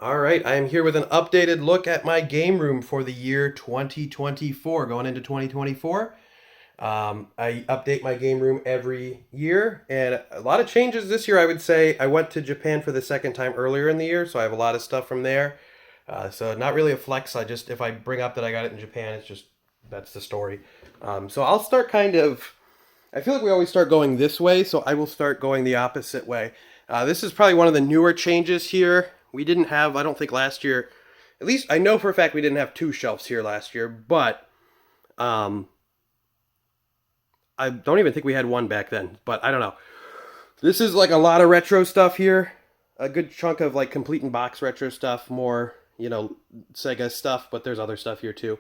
All right, I am here with an updated look at my game room for the year 2024, going into 2024. I update my game room every year, and a lot of changes this year, I would say. I went to Japan for the second time earlier in the year, so I have a lot of stuff from there. So not really a flex. If I bring up that I got it in Japan, it's just that's the story. So I'll start I feel like we always start going this way, so I will start going the opposite way. This is probably one of the newer changes here. We didn't have, I don't think last year, at least I know for a fact we didn't have two shelves here last year, but um, I don't even think we had one back then, but I don't know. This is like a lot of retro stuff here. A good chunk of like complete in box retro stuff, more, Sega stuff, but there's other stuff here too.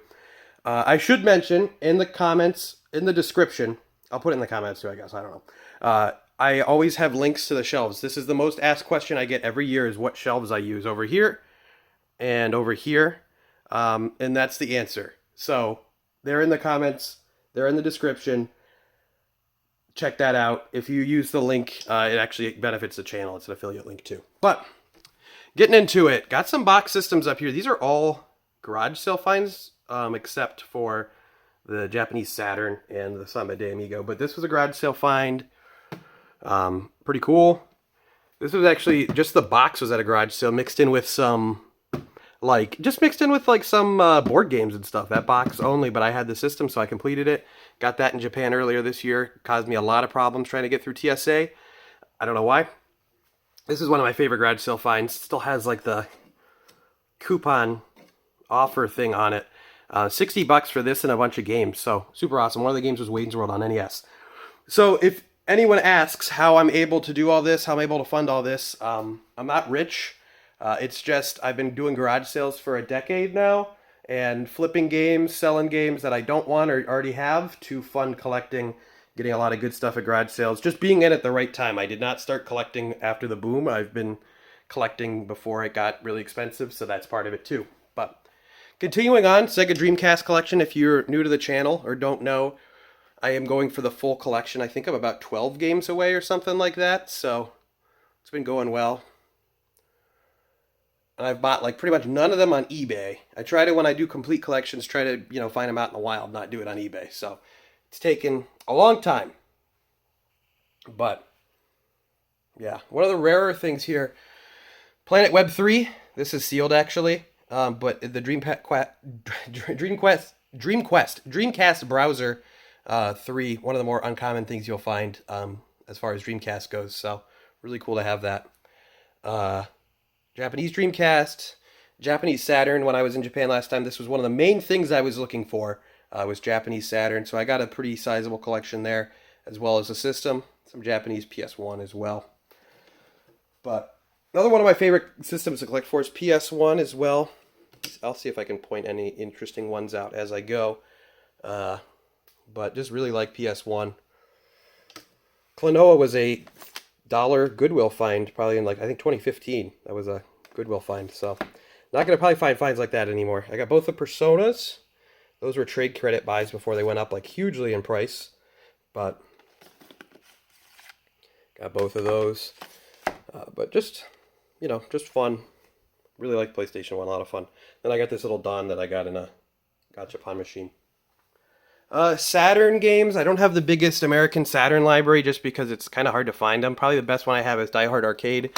I should mention in the comments, in the description, I'll put it in the comments too, I guess. I don't know. I always have links to the shelves. This is the most asked question I get every year is what shelves I use over here and over here. And that's the answer. So they're in the comments, they're in the description. Check that out. If you use the link, it actually benefits the channel. It's an affiliate link too. But getting into it, got some box systems up here. These are all garage sale finds, except for the Japanese Saturn and the Samba de Amigo. But this was a garage sale find. Pretty cool. This was actually just the box was at a garage sale, mixed in with some some board games and stuff. That box only, but I had the system, so I completed it. Got that in Japan earlier this year. Caused me a lot of problems trying to get through TSA. I don't know why. This is one of my favorite garage sale finds. Still has like the coupon offer thing on it. $60 for this and a bunch of games. So super awesome. One of the games was Wayne's World on NES. So if anyone asks how I'm able to do all this, how I'm able to fund all this, I'm not rich. It's just I've been doing garage sales for a decade now and flipping games, selling games that I don't want or already have to fund collecting, getting a lot of good stuff at garage sales. Just being in at the right time. I did not start collecting after the boom. I've been collecting before it got really expensive, so that's part of it too. But continuing on, Sega Dreamcast collection. If you're new to the channel or don't know, I am going for the full collection. I think I'm about 12 games away or something like that, so it's been going well. And I've bought like pretty much none of them on eBay. I try to, when I do complete collections, try to, find them out in the wild, not do it on eBay. So it's taken a long time. But yeah, one of the rarer things here, Planet Web 3. This is sealed actually. But the Dreamcast browser 3, one of the more uncommon things you'll find as far as Dreamcast goes. So really cool to have that. Japanese Dreamcast, Japanese Saturn. When I was in Japan last time, this was one of the main things I was looking for, was Japanese Saturn. So I got a pretty sizable collection there, as well as a system, some Japanese PS1 as well. But another one of my favorite systems to collect for is PS1 as well. I'll see if I can point any interesting ones out as I go. But just really like PS1. Klonoa was a dollar Goodwill find, probably in I think 2015. That was a Goodwill find. So not going to probably find finds like that anymore. I got both the Personas. Those were trade credit buys before they went up hugely in price. But got both of those. But just fun. Really like PlayStation 1, a lot of fun. Then I got this little Don that I got in a Gachapon machine. Saturn games. I don't have the biggest American Saturn library just because it's kind of hard to find them. Probably the best one I have is Die Hard Arcade,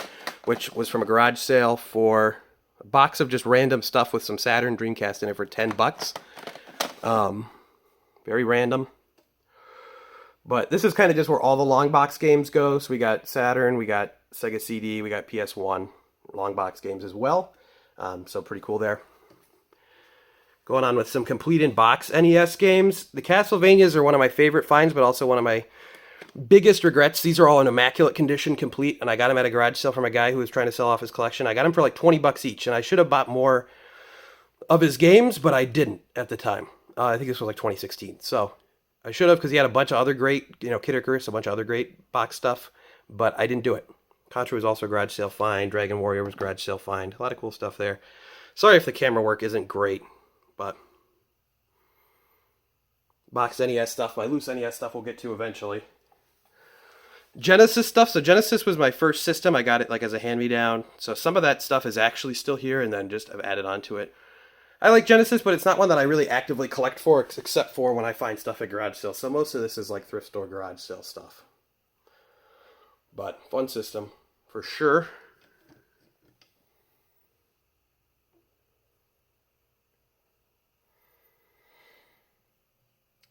which was from a garage sale for a box of just random stuff with some Saturn Dreamcast in it for $10. Very random. But this is kind of just where all the long box games go. So we got Saturn, we got Sega CD, we got PS1 long box games as well. So pretty cool there. Going on with some complete in box NES games. The Castlevanias are one of my favorite finds, but also one of my biggest regrets. These are all in immaculate condition, complete, and I got them at a garage sale from a guy who was trying to sell off his collection. I got them for like $20 each, and I should have bought more of his games, but I didn't at the time. I think this was like 2016. So I should have, because he had a bunch of other great, Kid Icarus, a bunch of other great box stuff, but I didn't do it. Contra was also a garage sale find. Dragon Warrior was garage sale find. A lot of cool stuff there. Sorry if the camera work isn't great, but box NES stuff, my loose NES stuff we'll get to eventually. Genesis stuff. So Genesis was my first system. I got it like as a hand-me-down. So some of that stuff is actually still here, and then just I've added onto it. I like Genesis, but it's not one that I really actively collect for, except for when I find stuff at garage sales. So most of this is like thrift store garage sale stuff. But fun system for sure.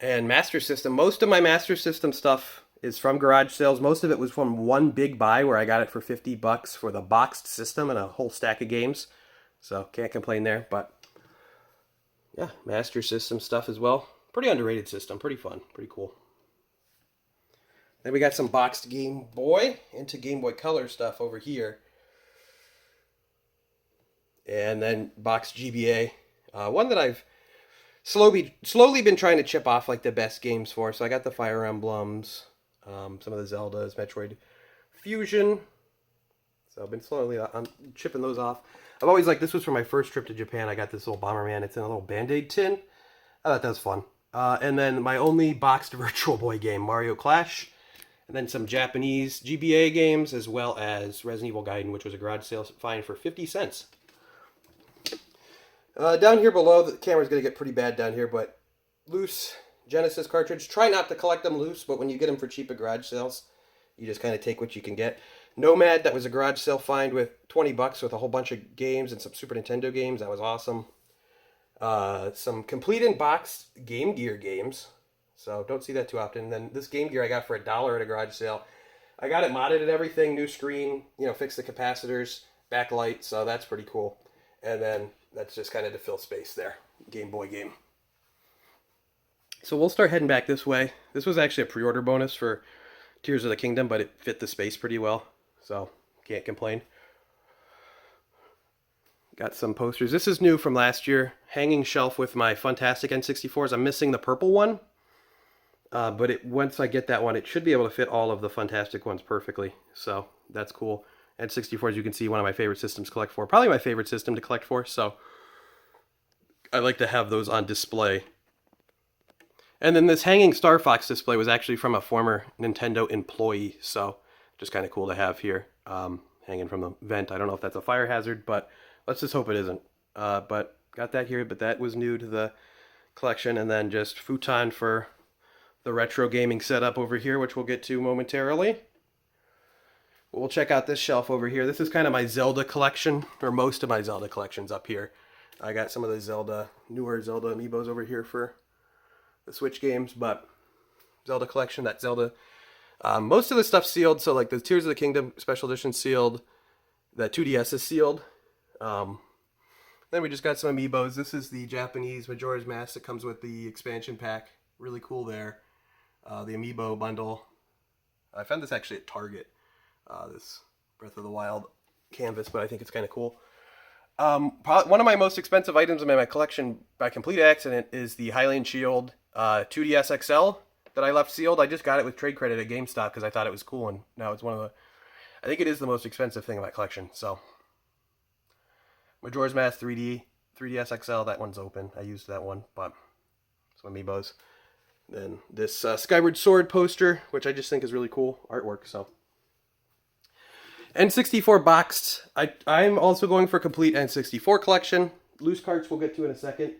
And Master System. Most of my Master System stuff is from garage sales. Most of it was from one big buy where I got it for $50 for the boxed system and a whole stack of games. So can't complain there. But yeah, Master System stuff as well. Pretty underrated system. Pretty fun. Pretty cool. Then we got some boxed Game Boy into Game Boy Color stuff over here. And then boxed GBA. One that I've slowly been trying to chip off like the best games for. So I got the Fire Emblems, some of the Zeldas, Metroid Fusion. So I've been slowly chipping those off. I've always liked, this was for my first trip to Japan. I got this little Bomberman. It's in a little Band-Aid tin. I thought that was fun. And then my only boxed Virtual Boy game, Mario Clash. And then some Japanese GBA games, as well as Resident Evil Gaiden, which was a garage sale find for 50 cents. Down here below, the camera's going to get pretty bad down here, but loose Genesis cartridge. Try not to collect them loose, but when you get them for cheap at garage sales, you just kind of take what you can get. Nomad, that was a garage sale find with 20 bucks with a whole bunch of games and some Super Nintendo games. That was awesome. Some complete in box Game Gear games. So don't see that too often. And then this Game Gear I got for $1 at a garage sale. I got it modded and everything, new screen, fix the capacitors, backlight, so that's pretty cool. And then that's just kind of to fill space there. Game Boy game. So we'll start heading back this way. This was actually a pre-order bonus for Tears of the Kingdom, but it fit the space pretty well. So can't complain. Got some posters. This is new from last year. Hanging shelf with my Funtastic N64s. I'm missing the purple one. But once I get that one, it should be able to fit all of the Funtastic ones perfectly. So that's cool. N64, as you can see, one of my favorite systems to collect for. Probably my favorite system to collect for. So I like to have those on display. And then this hanging Star Fox display was actually from a former Nintendo employee. So just kind of cool to have here. Hanging from the vent. I don't know if that's a fire hazard, but let's just hope it isn't. But got that here, but that was new to the collection. And then just futon for the retro gaming setup over here, which we'll get to momentarily. We'll check out this shelf over here. This is kind of my Zelda collection, or most of my Zelda collections up here. I got some of the newer Zelda amiibos over here for the Switch games, but Zelda collection, that Zelda. Most of the stuff sealed, so like the Tears of the Kingdom Special Edition sealed, the 2DS is sealed. Then we just got some amiibos. This is the Japanese Majora's Mask that comes with the expansion pack. Really cool there. The amiibo bundle. I found this actually at Target. This Breath of the Wild canvas, but I think it's kind of cool. One of my most expensive items in my collection by complete accident is the Hylian Shield 2DS XL that I left sealed. I just got it with trade credit at GameStop because I thought it was cool, and now it's I think it is the most expensive thing in my collection. So Majora's Mask 3DS XL, that one's open. I used that one, but some amiibos. Then this Skyward Sword poster, which I just think is really cool artwork. So N64 boxed. I'm also going for complete N64 collection. Loose carts we'll get to in a second.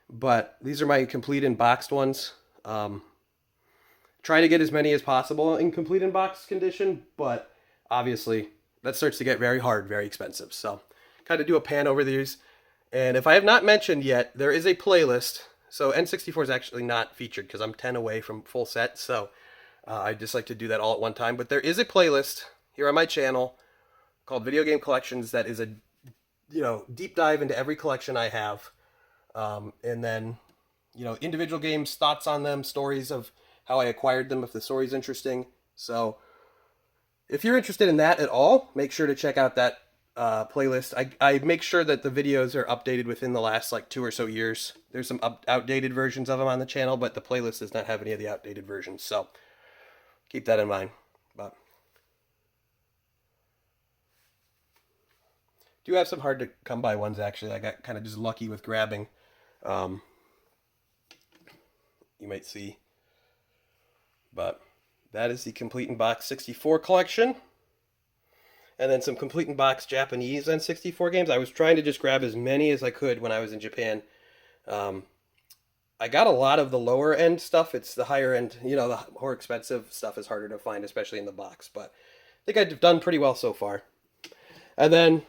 But these are my complete and boxed ones. Trying to get as many as possible in complete and boxed condition, but obviously that starts to get very hard, very expensive. So kind of do a pan over these. And if I have not mentioned yet, there is a playlist. So N64 is actually not featured because I'm 10 away from full set. So I just like to do that all at one time. But there is a playlist here on my channel called Video Game Collections that is a deep dive into every collection I have. And then, individual games, thoughts on them, stories of how I acquired them if the story's interesting. So if you're interested in that at all, make sure to check out that playlist. I make sure that the videos are updated within the last 2 or so years. There's some outdated versions of them on the channel, but the playlist does not have any of the outdated versions. So keep that in mind. But do have some hard to come by ones, actually. I got kind of just lucky with grabbing. You might see. But That is the Complete in Box 64 collection. And then some Complete in Box Japanese N64 games. I was trying to just grab as many as I could when I was in Japan. I got a lot of the lower end stuff. It's the higher end, the more expensive stuff is harder to find, especially in the box. But I think I've done pretty well so far. And then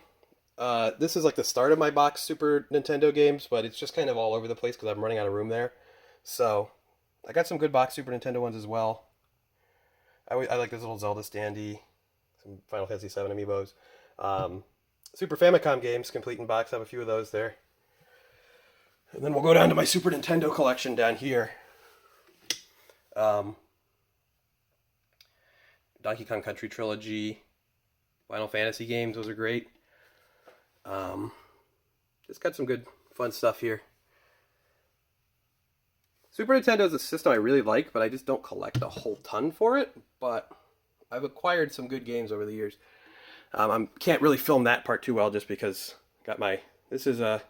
this is like the start of my box Super Nintendo games, but it's just kind of all over the place because I'm running out of room there. So I got some good box Super Nintendo ones as well. I like this little Zelda standee, some Final Fantasy VII amiibos. Super Famicom games, Complete in Box. I have a few of those there. And then we'll go down to my Super Nintendo collection down here. Donkey Kong Country Trilogy, Final Fantasy games, those are great. Just got some good fun stuff here. Super Nintendo is a system I really like, but I just don't collect a whole ton for it. But I've acquired some good games over the years. I can't really film that part too well just because this is a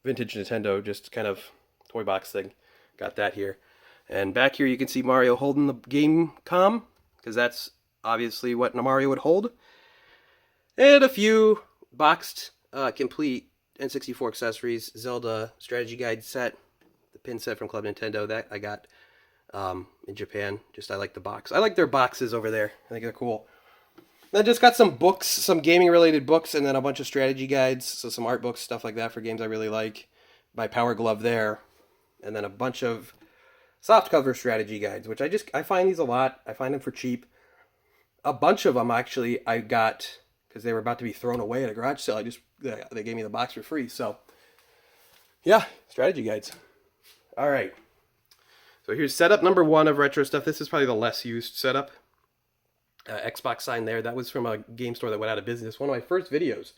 vintage Nintendo, just kind of toy box thing. Got that here. And back here you can see Mario holding the Game.com, because that's obviously what Mario would hold. And a few boxed, complete N64 accessories. Zelda Strategy Guide set, the pin set from Club Nintendo that I got in Japan. I like the box. I like their boxes over there. I think they're cool. Then just got some books, some gaming related books, and then a bunch of strategy guides, so some art books, stuff like that for games I really like. My Power Glove there. And then a bunch of softcover strategy guides, which I find these a lot. I find them for cheap. A bunch of them actually I got because they were about to be thrown away at a garage sale. They gave me the box for free. So yeah, strategy guides. All right. So here's setup number 1 of retro stuff. This is probably the less used setup. Xbox sign there. That was from a game store that went out of business. One of my first videos.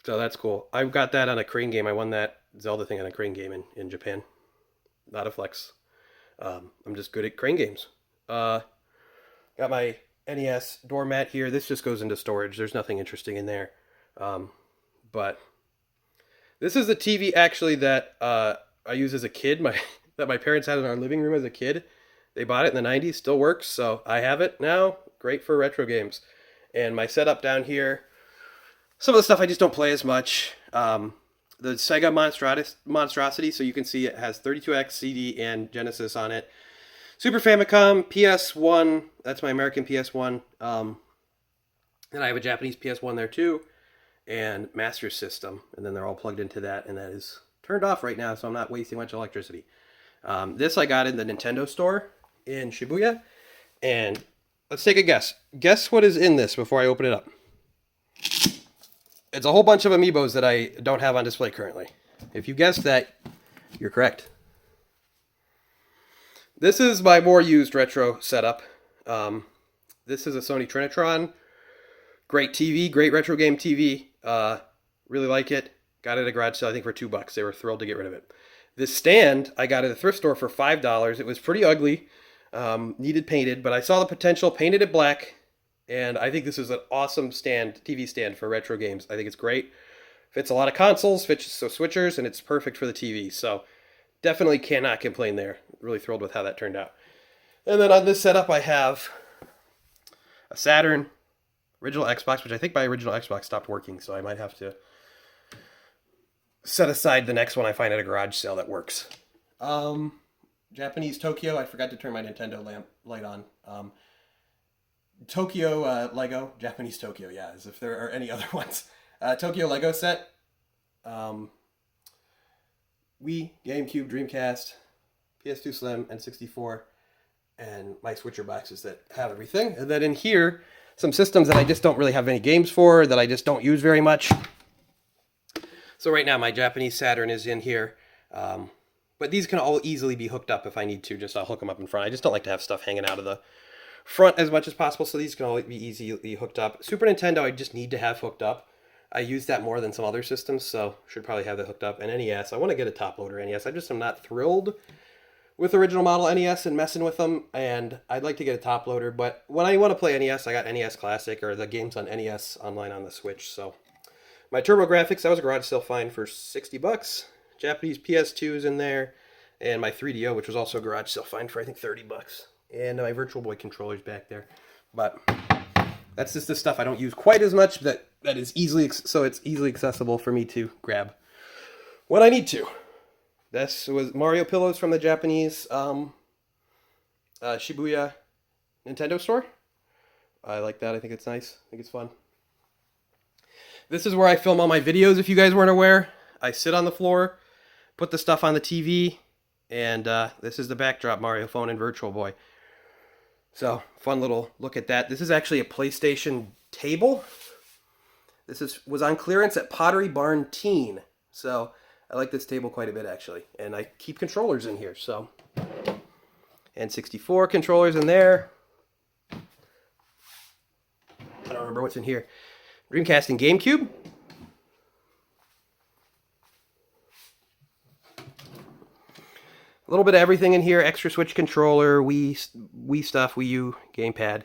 So that's cool. I got that on a crane game. I won that Zelda thing on a crane game in Japan. Not a flex. I'm just good at crane games. Got my NES doormat here. This just goes into storage. There's nothing interesting in there. But this is the TV actually that I used as a kid. That my parents had in our living room as a kid. They bought it in the 90s. Still works. So I have it now. Great for retro games. And my setup down here. Some of the stuff I just don't play as much. The Sega Monstrosity, so you can see it has 32X CD and Genesis on it. Super Famicom, PS1, that's my American PS1. And I have a Japanese PS1 there too. And Master System, and then they're all plugged into that, and that is turned off right now, so I'm not wasting much electricity. This I got in the Nintendo store in Shibuya. And let's take a guess. Guess what is in this before I open it up. It's a whole bunch of amiibos that I don't have on display currently. If you guessed that, you're correct. This is my more used retro setup. This is a Sony Trinitron. Great TV, great retro game TV. Really like it. Got it at a garage sale, I think, for $2. They were thrilled to get rid of it. This stand, I got at a thrift store for $5. It was pretty ugly. Needed painted, but I saw the potential, painted it black. And I think this is an awesome TV stand for retro games. I think it's great. Fits a lot of consoles, fits so switchers, and it's perfect for the TV. So definitely cannot complain there. Really thrilled with how that turned out. And then on this setup, I have a Saturn, original Xbox, which I think my original Xbox stopped working, so I might have to set aside the next one I find at a garage sale that works. Japanese Tokyo. I forgot to turn my Nintendo light on. Tokyo Lego, Japanese Tokyo, yeah, as if there are any other ones. Tokyo Lego set. Wii, GameCube, Dreamcast, PS2 Slim, N64, and my switcher boxes that have everything. And then in here, some systems that I just don't really have any games for, that I just don't use very much. So right now, my Japanese Saturn is in here. But these can all easily be hooked up if I need to. I'll hook them up in front. I just don't like to have stuff hanging out of the front as much as possible, so these can all be easily hooked up. Super Nintendo, I just need to have hooked up. I use that more than some other systems, so should probably have that hooked up. And NES, I want to get a top loader NES. I just am not thrilled with original model NES and messing with them, and I'd like to get a top loader. But when I want to play NES, I got NES Classic or the games on NES online on the Switch. So my TurboGrafx, that was a garage sale find for $60. Japanese PS2 is in there, and my 3DO, which was also a garage sale find for I think $30. And my Virtual Boy controller's back there. But that's just the stuff I don't use quite as much that is easily, so it's easily accessible for me to grab when I need to. This was Mario pillows from the Japanese Shibuya Nintendo store. I like that. I think it's nice. I think it's fun. This is where I film all my videos, if you guys weren't aware. I sit on the floor, put the stuff on the TV, and this is the backdrop, Mario phone and Virtual Boy. So, fun little look at that. This is actually a PlayStation table. This was on clearance at Pottery Barn Teen. So, I like this table quite a bit, actually. And I keep controllers in here, so. And 64 controllers in there. I don't remember what's in here. Dreamcast and GameCube. A little bit of everything in here. Extra Switch controller, Wii stuff, Wii U, gamepad.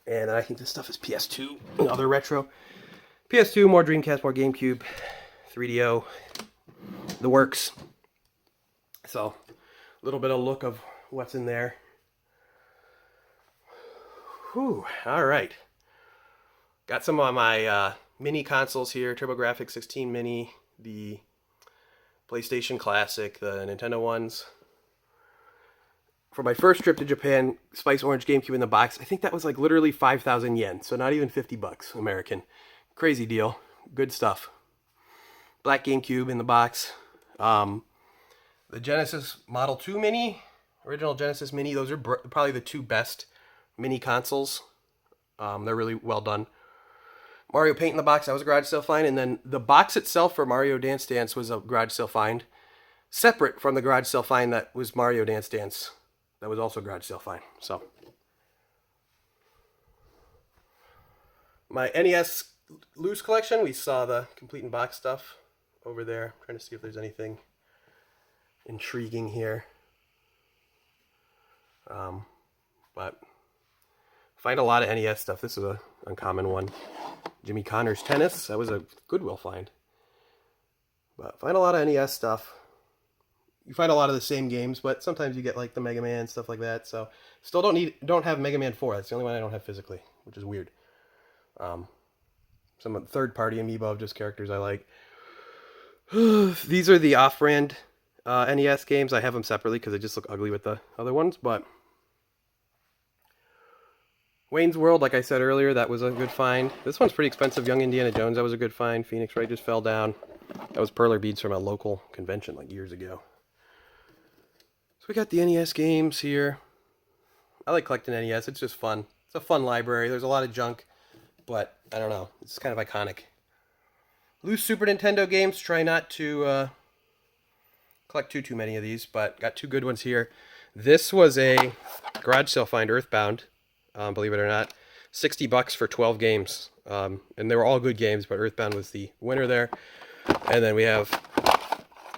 And I think this stuff is PS2, another retro. PS2, more Dreamcast, more GameCube, 3DO, the works. So, a little bit of look of what's in there. Whew, alright. Got some of my mini consoles here, TurboGrafx 16 Mini, the PlayStation Classic, the Nintendo ones. For my first trip to Japan, Spice Orange GameCube in the box. I think that was like literally 5,000 yen, so not even 50 bucks American. Crazy deal. Good stuff. Black GameCube in the box. The Genesis Model 2 Mini, original Genesis Mini. Those are probably the two best mini consoles. They're really well done. Mario Paint in the box, that was a garage sale find. And then the box itself for Mario Dance Dance was a garage sale find. Separate from the garage sale find that was Mario Dance Dance. That was also a garage sale find. So, my NES loose collection, we saw the complete in box stuff over there. I'm trying to see if there's anything intriguing here. But find a lot of NES stuff. This is an uncommon one. Jimmy Connors Tennis. That was a Goodwill find. But find a lot of NES stuff. You find a lot of the same games, but sometimes you get like the Mega Man, stuff like that. So still don't have Mega Man 4. That's the only one I don't have physically, which is weird. Some third-party amiibo of just characters I like. These are the off-brand NES games. I have them separately because they just look ugly with the other ones, but Wayne's World, like I said earlier, that was a good find. This one's pretty expensive. Young Indiana Jones, that was a good find. Phoenix Wright just fell down. That was Perler beads from a local convention like years ago. So we got the NES games here. I like collecting NES. It's just fun. It's a fun library. There's a lot of junk, but I don't know. It's kind of iconic. Loose Super Nintendo games. Try not to collect too many of these, but got two good ones here. This was a garage sale find, Earthbound. Believe it or not, 60 bucks for 12 games. And they were all good games, but Earthbound was the winner there. And then we have,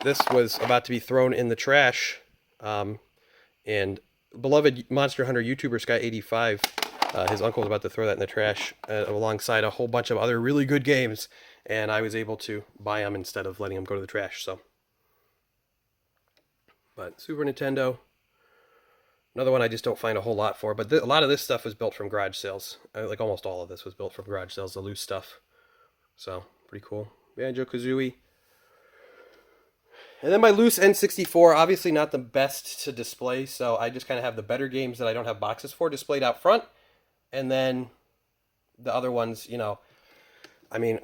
this was about to be thrown in the trash. And beloved Monster Hunter YouTuber Sky85, his uncle was about to throw that in the trash alongside a whole bunch of other really good games. And I was able to buy them instead of letting them go to the trash. So, but Super Nintendo. Another one I just don't find a whole lot for, but a lot of this stuff was built from garage sales. Like almost all of this was built from garage sales, the loose stuff. So, pretty cool. Banjo-Kazooie. And then my loose N64, obviously not the best to display, so I just kind of have the better games that I don't have boxes for displayed out front. And then the other ones, you know, I mean,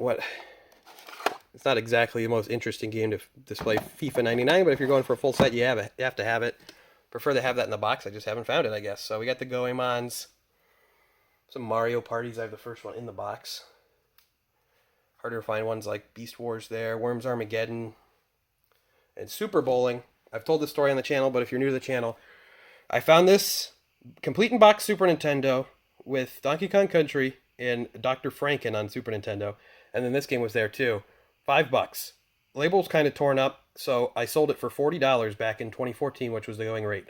it's not exactly the most interesting game to display FIFA 99, but if you're going for a full set, you have to have it. Prefer to have that in the box. I just haven't found it, I guess. So we got the Goemons. Some Mario parties. I have the first one in the box. Harder to find ones like Beast Wars there. Worms Armageddon. And Super Bowling. I've told this story on the channel, but if you're new to the channel, I found this complete in box Super Nintendo with Donkey Kong Country and Dr. Franken on Super Nintendo. And then this game was there too. $5. Label's kind of torn up, so I sold it for $40 back in 2014, which was the going rate.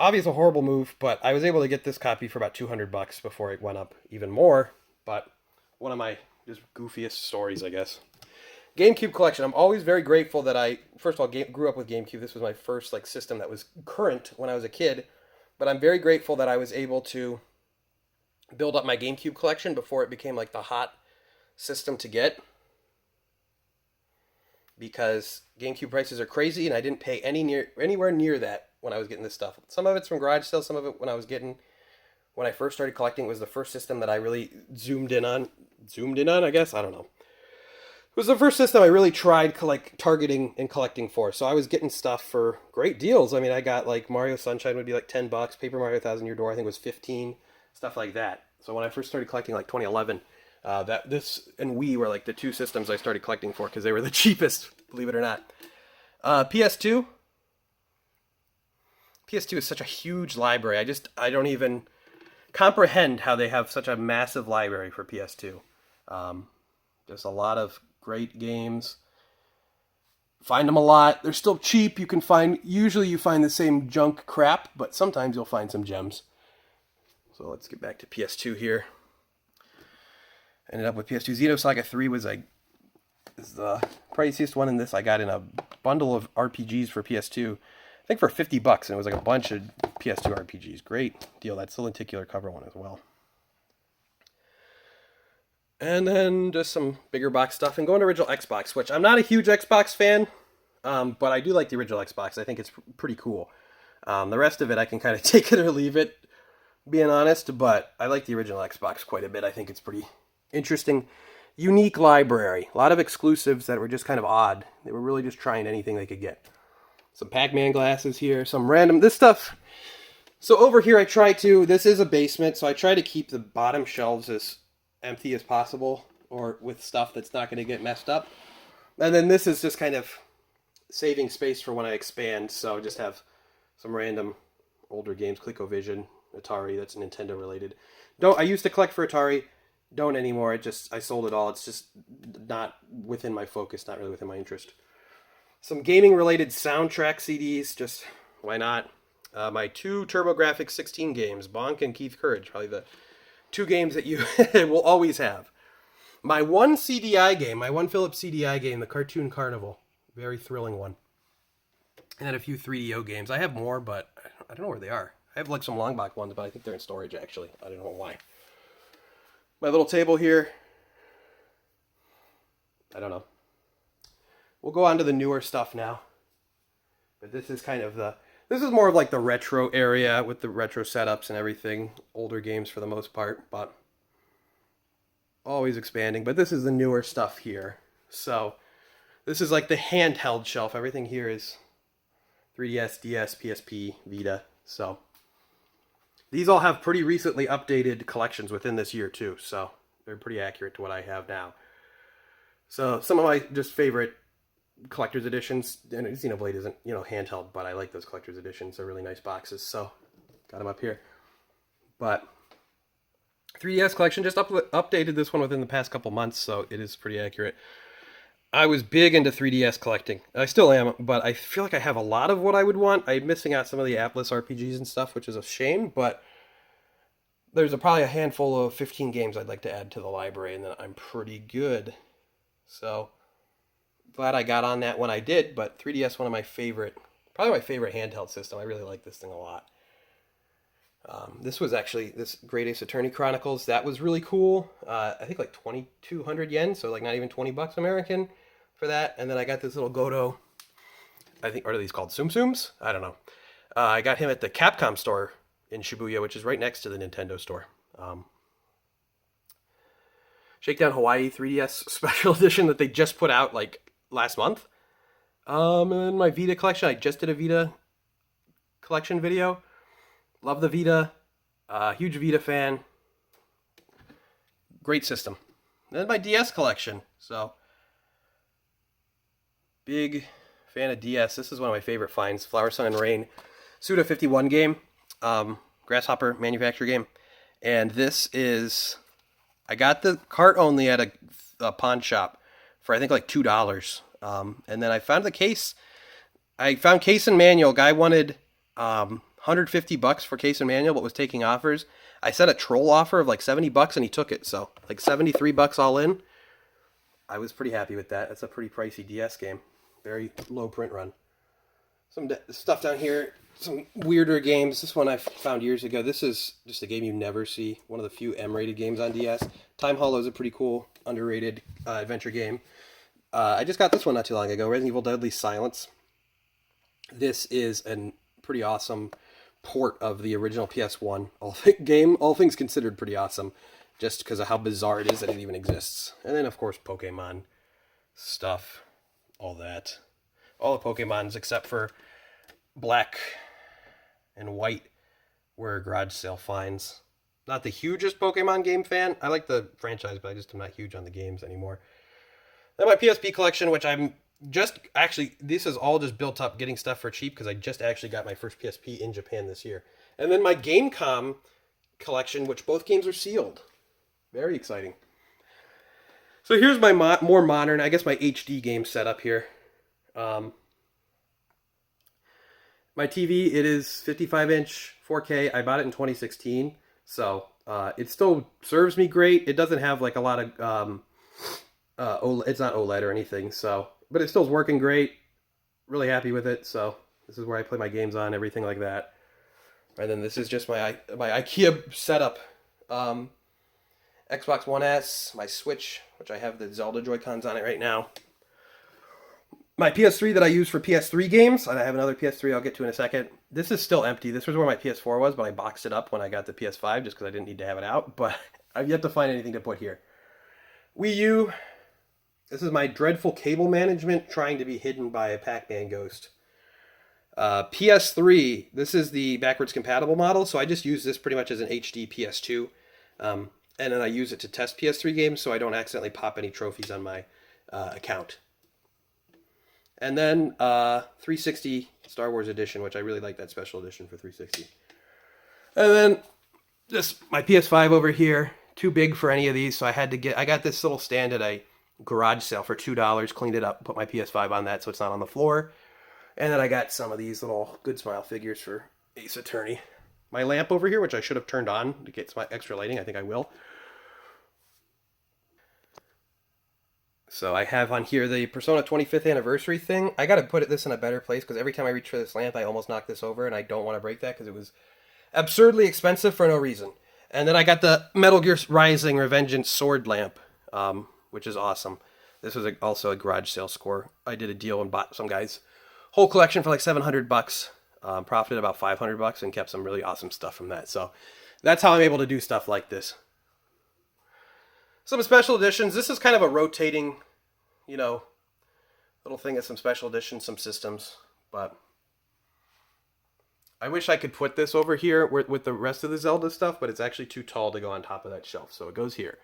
Obviously a horrible move, but I was able to get this copy for about $200 before it went up even more. But one of my just goofiest stories, I guess. GameCube collection. I'm always very grateful that I, first of all, grew up with GameCube. This was my first system that was current when I was a kid. But I'm very grateful that I was able to build up my GameCube collection before it became like the hot system to get, because GameCube prices are crazy, and I didn't pay anywhere near that when I was getting this stuff. Some of it's from garage sales, some of it when I first started collecting. It was the first system that I really zoomed in on, I guess, I don't know. It was the first system I really tried targeting and collecting for. So I was getting stuff for great deals. I mean, I got like Mario Sunshine would be like $10, Paper Mario Thousand Year Door I think was 15, stuff like that. So when I first started collecting, like 2011, this and Wii were like the two systems I started collecting for because they were the cheapest, believe it or not. PS2 is such a huge library. I don't even comprehend how they have such a massive library for PS2. There's a lot of great games. Find them a lot. They're still cheap. Usually you find the same junk crap, but sometimes you'll find some gems. So let's get back to PS2 here. Ended up with PS2. Xenosaga 3 is the priciest one in this. I got in a bundle of RPGs for PS2, I think for $50, and it was like a bunch of PS2 RPGs. Great deal. That's the lenticular cover one as well. And then just some bigger box stuff, and going to original Xbox, which I'm not a huge Xbox fan, but I do like the original Xbox. I think it's pretty cool. The rest of it I can kind of take it or leave it, being honest, but I like the original Xbox quite a bit. I think it's pretty interesting, unique library. A lot of exclusives that were just kind of odd. They were really just trying anything they could get. Some Pac-Man glasses here, some random, this stuff. So over here this is a basement, so I try to keep the bottom shelves as empty as possible, or with stuff that's not going to get messed up. And then this is just kind of saving space for when I expand, so I just have some random older games, ColecoVision, Atari, that's Nintendo related. I used to collect for Atari, don't anymore. I sold it all. It's just not within my focus, not really within my interest. Some gaming related soundtrack CDs, just why not? My two TurboGrafx 16 games, Bonk and Keith Courage, probably the two games that you will always have. My one CDI game, my one Philips CDI game, the Cartoon Carnival. Very thrilling one. And then a few 3DO games. I have more, but I don't know where they are. I have like some long box ones, but I think they're in storage actually. I don't know why. My little table here. I don't know. We'll go on to the newer stuff now. But this is this is more of like the retro area with the retro setups and everything. Older games for the most part, but always expanding. But this is the newer stuff here. So this is like the handheld shelf. Everything here is 3DS, DS, PSP, Vita. So these all have pretty recently updated collections within this year too. So they're pretty accurate to what I have now. So some of my just favorite collector's editions, and Xenoblade isn't, handheld, but I like those collector's editions. They're really nice boxes, so got them up here. But 3DS collection, just updated this one within the past couple months, so it is pretty accurate. I was big into 3DS collecting. I still am, but I feel like I have a lot of what I would want. I'm missing out some of the Atlas RPGs and stuff, which is a shame, but there's probably a handful of 15 games I'd like to add to the library, and then I'm pretty good. So glad I got on that when I did, but 3DS, probably my favorite handheld system. I really like this thing a lot. This was actually this Great Ace Attorney Chronicles. That was really cool. I think like 2,200 yen, so like not even $20 American for that. And then I got this little Godo. I think, what are these called? Tsum Tsums? I don't know. I got him at the Capcom store in Shibuya, which is right next to the Nintendo store. Shakedown Hawaii 3DS Special Edition that they just put out like last month. And then my Vita collection. I just did a Vita collection video. Love the Vita. Huge Vita fan. Great system. And then my DS collection. So, big fan of DS. This is one of my favorite finds. Flower, Sun, and Rain. Suda 51 game. Grasshopper manufacturer game. And this is... I got the cart only at a pawn shop for I think like $2. And then I found the case. I found case and manual. Guy wanted $150 for case and manual, but was taking offers. I set a troll offer of like $70 and he took it. So like $73 all in. I was pretty happy with that. That's a pretty pricey DS game. Very low print run. Some stuff down here, some weirder games. This one I found years ago. This is just a game you never see. One of the few M-rated games on DS. Time Hollow is a pretty cool, underrated adventure game. I just got this one not too long ago. Resident Evil Deadly Silence. This is a pretty awesome port of the original PS1 game. All things considered, pretty awesome, just because of how bizarre it is that it even exists. And then, of course, Pokemon stuff, all that. All the Pokemons except for Black and White were garage sale finds. Not the hugest Pokemon game fan. I like the franchise, but I just am not huge on the games anymore. Then my PSP collection, which I'm just actually, this is all just built up getting stuff for cheap because I just actually got my first PSP in Japan this year. And then my Gamecom collection, which both games are sealed. Very exciting. So here's my more modern, I guess my HD game setup here. My TV, it is 55-inch 4K. I bought it in 2016, so it still serves me great. It doesn't have like a lot of, it's not OLED or anything, so, but it still's working great. Really happy with it, so this is where I play my games on, everything like that. And then this is just my IKEA setup. Xbox One S, my Switch, which I have the Zelda Joy-Cons on it right now. My PS3 that I use for PS3 games, and I have another PS3 I'll get to in a second. This is still empty. This was where my PS4 was, but I boxed it up when I got the PS5 just because I didn't need to have it out. But I've yet to find anything to put here. Wii U. This is my dreadful cable management trying to be hidden by a Pac-Man ghost. PS3. This is the backwards compatible model, so I just use this pretty much as an HD PS2. And then I use it to test PS3 games so I don't accidentally pop any trophies on my account. And then 360 Star Wars Edition, which I really like that special edition for 360. And then this my PS5 over here, too big for any of these, so I got this little stand at a garage sale for $2, cleaned it up, put my PS5 on that so it's not on the floor. And then I got some of these little Good Smile figures for Ace Attorney. My lamp over here, which I should have turned on to get some extra lighting, I think I will. So I have on here the Persona 25th anniversary thing. I got to put this in a better place because every time I reach for this lamp, I almost knock this over, and I don't want to break that because it was absurdly expensive for no reason. And then I got the Metal Gear Rising Revengeance sword lamp, which is awesome. This was also a garage sale score. I did a deal and bought some guy's whole collection for like $700. Profited about $500 and kept some really awesome stuff from that. So that's how I'm able to do stuff like this. Some special editions. This is kind of a rotating, little thing of some special editions, some systems. But I wish I could put this over here with the rest of the Zelda stuff, but it's actually too tall to go on top of that shelf. So it goes here.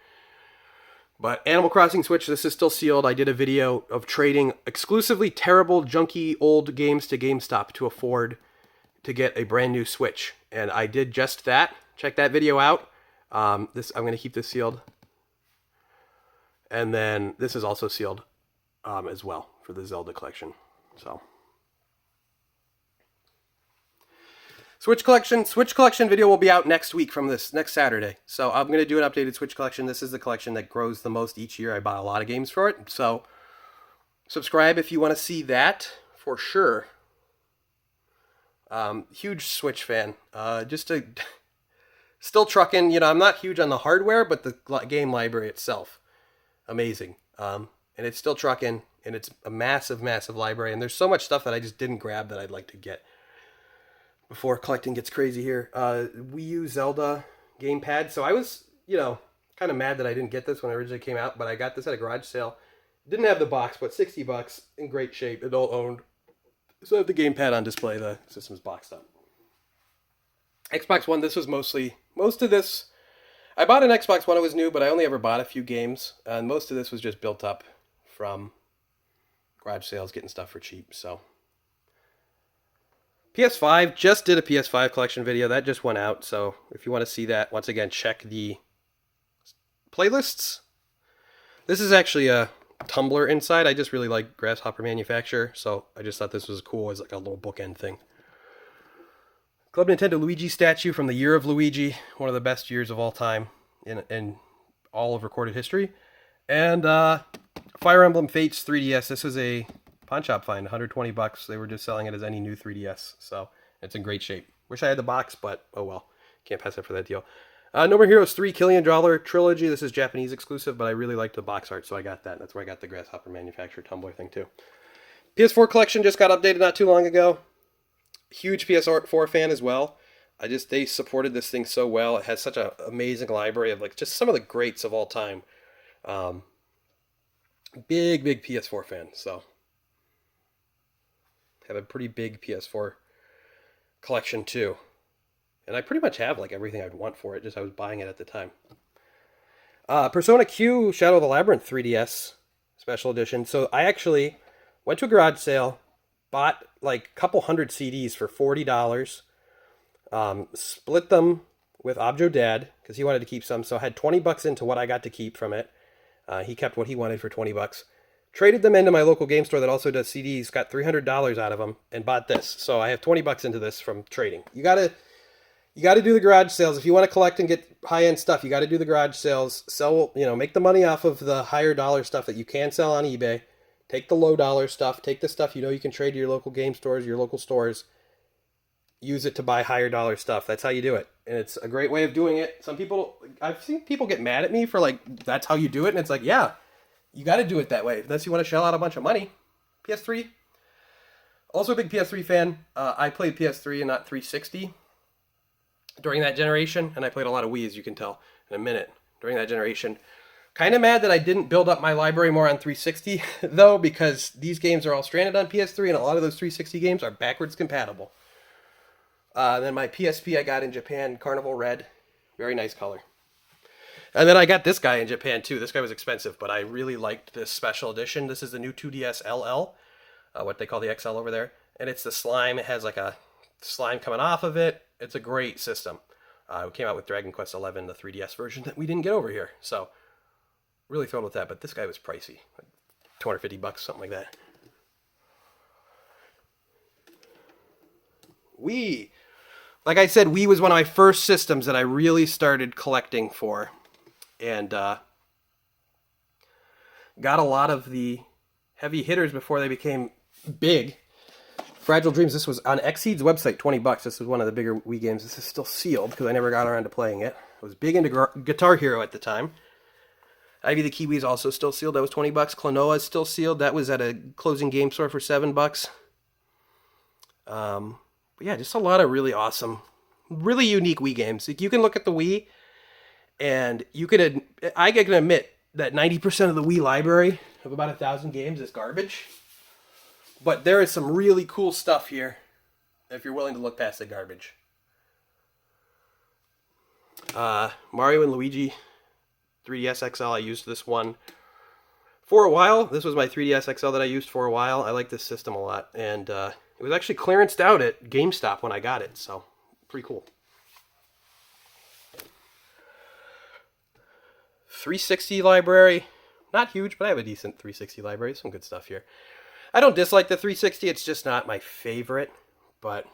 But Animal Crossing Switch, this is still sealed. I did a video of trading exclusively terrible, junky, old games to GameStop to afford to get a brand new Switch. And I did just that. Check that video out. I'm going to keep this sealed. And then this is also sealed as well for the Zelda collection. So Switch collection video will be out next week from this next Saturday. So I'm going to do an updated Switch collection. This is the collection that grows the most each year. I bought a lot of games for it. So subscribe if you want to see that for sure. Huge Switch fan. Still trucking. I'm not huge on the hardware, but the game library itself, amazing. And it's still trucking, and it's a massive, massive library. And there's so much stuff that I just didn't grab that I'd like to get before collecting gets crazy here. Wii U Zelda gamepad. So I was, kind of mad that I didn't get this when it originally came out, but I got this at a garage sale. Didn't have the box, but $60 in great shape, adult owned. So I have the gamepad on display. The system's boxed up. Xbox One. This was most of this. I bought an Xbox One. It was new, but I only ever bought a few games, and most of this was just built up from garage sales, getting stuff for cheap. So PS5, just did a PS5 collection video. That just went out, so if you want to see that, once again, check the playlists. This is actually a Tumblr inside. I just really like Grasshopper Manufacturer, so I just thought this was cool as like a little bookend thing. Club Nintendo Luigi statue from the Year of Luigi, one of the best years of all time in all of recorded history. And Fire Emblem Fates 3DS. This is a pawn shop find, 120 bucks. They were just selling it as any new 3DS, so it's in great shape. Wish I had the box, but oh well. Can't pass up for that deal. No More Heroes 3 Killian Dollar Trilogy. This is Japanese exclusive, but I really liked the box art, so I got that. That's where I got the Grasshopper Manufacturer tumbler thing, too. PS4 collection just got updated not too long ago. Huge PS4 fan as well. They supported this thing so well. It has such an amazing library of like just some of the greats of all time. Big PS4 fan, so have a pretty big PS4 collection too. And I pretty much have like everything I'd want for it, just I was buying it at the time. Persona Q Shadow of the Labyrinth 3DS Special Edition. So I actually went to a garage sale, bought like a couple hundred CDs for $40, split them with Objo Dad, because he wanted to keep some, so I had 20 bucks into what I got to keep from it. He kept what he wanted for 20 bucks. Traded them into my local game store that also does CDs, got $300 out of them, and bought this. So I have 20 bucks into this from trading. You gotta do the garage sales. If you want to collect and get high-end stuff, you gotta do the garage sales. Sell, make the money off of the higher dollar stuff that you can sell on eBay. Take the low dollar stuff. Take the stuff you can trade to your local game stores, your local stores. Use it to buy higher dollar stuff. That's how you do it. And it's a great way of doing it. I've seen people get mad at me for like, that's how you do it. And it's like, yeah, you got to do it that way. Unless you want to shell out a bunch of money. PS3. Also a big PS3 fan. I played PS3 and not 360 during that generation. And I played a lot of Wii, as you can tell in a minute, during that generation. Kind of mad that I didn't build up my library more on 360, though, because these games are all stranded on PS3, and a lot of those 360 games are backwards compatible. Then my PSP I got in Japan, Carnival Red. Very nice color. And then I got this guy in Japan, too. This guy was expensive, but I really liked this special edition. This is the new 2DS LL, what they call the XL over there. And it's the slime. It has like a slime coming off of it. It's a great system. It came out with Dragon Quest XI, the 3DS version that we didn't get over here. So, really thrilled with that. But this guy was pricey. Like 250 bucks, something like that. Wii. Like I said, Wii was one of my first systems that I really started collecting for. And got a lot of the heavy hitters before they became big. Fragile Dreams, this was on Xseed's website, 20 bucks. This was one of the bigger Wii games. This is still sealed because I never got around to playing it. I was big into Guitar Hero at the time. Ivy the Kiwi is also still sealed. That was 20 bucks. Klonoa is still sealed. That was at a closing game store for 7 bucks. But yeah, just a lot of really awesome, really unique Wii games. You can look at the Wii, and I can admit that 90% of the Wii library of about 1,000 games is garbage. But there is some really cool stuff here if you're willing to look past the garbage. Mario and Luigi 3DS XL, I used this one for a while. This was my 3DS XL that I used for a while. I like this system a lot. And it was actually clearanced out at GameStop when I got it. So, pretty cool. 360 library. Not huge, but I have a decent 360 library. Some good stuff here. I don't dislike the 360. It's just not my favorite. But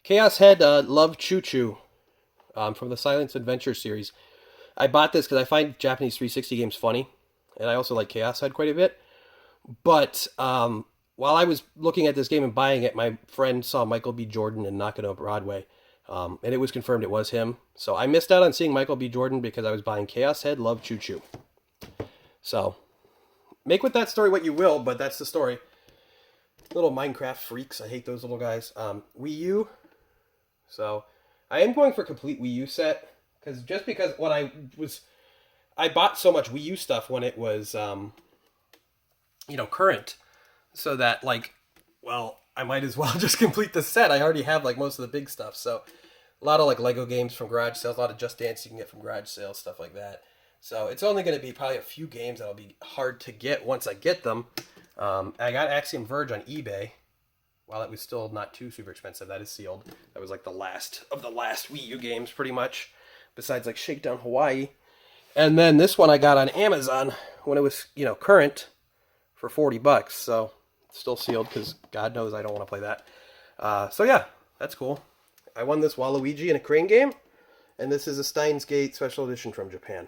Chaos Head Love Choo Choo from the Silence Adventure series. I bought this because I find Japanese 360 games funny. And I also like Chaos Head quite a bit. But while I was looking at this game and buying it, my friend saw Michael B. Jordan in Nakano Broadway. And it was confirmed it was him. So I missed out on seeing Michael B. Jordan because I was buying Chaos Head Love Choo Choo. So make with that story what you will, but that's the story. Little Minecraft freaks. I hate those little guys. Wii U. So I am going for a complete Wii U set. Because when I bought so much Wii U stuff when it was, current. So that, I might as well just complete the set. I already have, most of the big stuff. So a lot of, Lego games from garage sales. A lot of Just Dance you can get from garage sales, stuff like that. So it's only going to be probably a few games that'll be hard to get once I get them. I got Axiom Verge on eBay. While it was still not too super expensive, that is sealed. That was the last of the last Wii U games, pretty much. Besides Shakedown Hawaii. And then this one I got on Amazon when it was, current for 40 bucks. So it's still sealed because God knows I don't want to play that. So yeah, that's cool. I won this Waluigi in a crane game. And this is a Steins Gate special edition from Japan.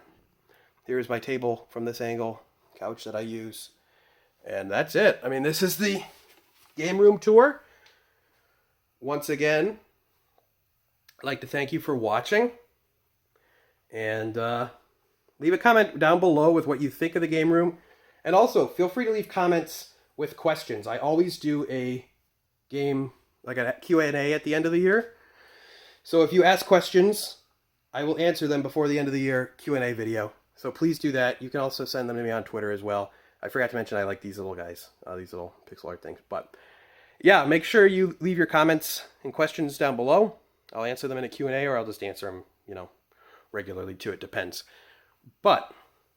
Here's my table from this angle, couch that I use. And that's it. I mean, this is the game room tour. Once again, I'd like to thank you for watching. And leave a comment down below with what you think of the game room. And also, feel free to leave comments with questions. I always do a game, like a Q&A at the end of the year. So if you ask questions, I will answer them before the end of the year Q&A video. So please do that. You can also send them to me on Twitter as well. I forgot to mention I like these little guys, these little pixel art things. But yeah, make sure you leave your comments and questions down below. I'll answer them in a Q&A, or I'll just answer them, regularly too. It depends. But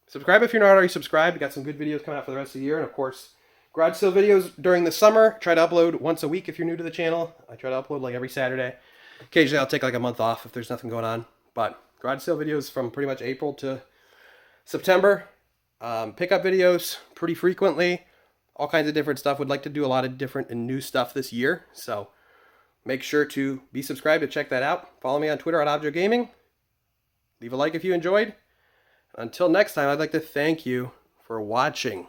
subscribe if you're not already subscribed. We got some good videos coming out for the rest of the year. And of course, garage sale videos during the summer. Try to upload once a week if you're new to the channel. I try to upload like every Saturday. Occasionally I'll take like a month off if there's nothing going on. But garage sale videos from pretty much April to September. Pickup videos pretty frequently. All kinds of different stuff. Would like to do a lot of different and new stuff this year. So make sure to be subscribed to check that out. Follow me on Twitter at Objo Gaming. Leave a like if you enjoyed. Until next time, I'd like to thank you for watching.